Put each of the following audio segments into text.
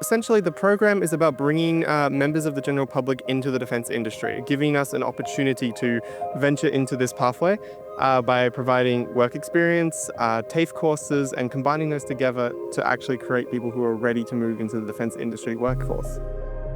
Essentially, the program is about bringing members of the general public into the defence industry, giving us an opportunity to venture into this pathway by providing work experience, TAFE courses, and combining those together to actually create people who are ready to move into the defence industry workforce.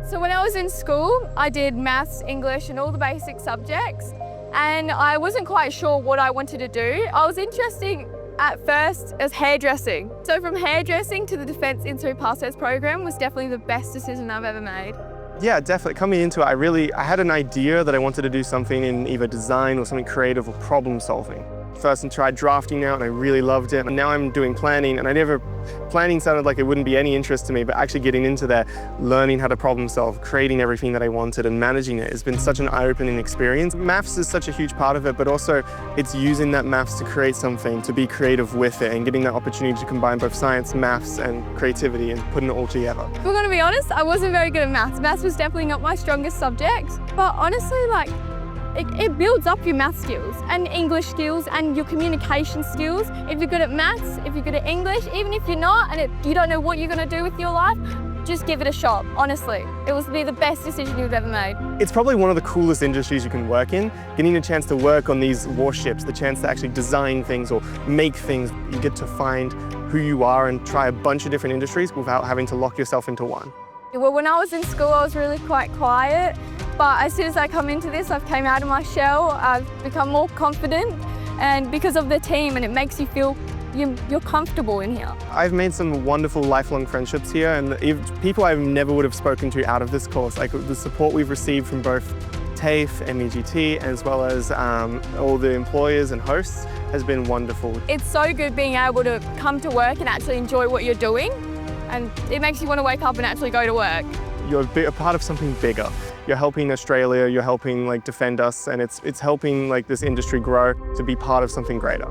So when I was in school, I did maths, English, and all the basic subjects, and I wasn't quite sure what I wanted to do. I was interested at first as hairdressing. So from hairdressing to the Defence Industry Pathways program was definitely the best decision I've ever made. Yeah, definitely. Coming into it, I had an idea that I wanted to do something in either design or something creative or problem solving. First I tried drafting out and I really loved it. And now I'm doing planning, and planning sounded like it wouldn't be any interest to me, but actually getting into there, learning how to problem solve, creating everything that I wanted and managing it has been such an eye-opening experience. Maths is such a huge part of it, but also it's using that maths to create something, to be creative with it, and getting that opportunity to combine both science, maths, and creativity and putting it all together. If we're gonna be honest, I wasn't very good at maths. Maths was definitely not my strongest subject, but honestly, it builds up your math skills and English skills and your communication skills. If you're good at maths, if you're good at English, even if you're not and you don't know what you're going to do with your life, just give it a shot, honestly. It will be the best decision you've ever made. It's probably one of the coolest industries you can work in. Getting a chance to work on these warships, the chance to actually design things or make things. You get to find who you are and try a bunch of different industries without having to lock yourself into one. Well, when I was in school, I was really quite quiet. But as soon as I come into this, I've came out of my shell, I've become more confident, and because of the team, and it makes you feel you're comfortable in here. I've made some wonderful lifelong friendships here, and people I never would have spoken to out of this course. Like the support we've received from both TAFE and MEGT, as well as all the employers and hosts, has been wonderful. It's so good being able to come to work and actually enjoy what you're doing, and it makes you want to wake up and actually go to work. You're a part of something bigger. You're helping Australia, you're helping defend us, and it's helping this industry grow to be part of something greater.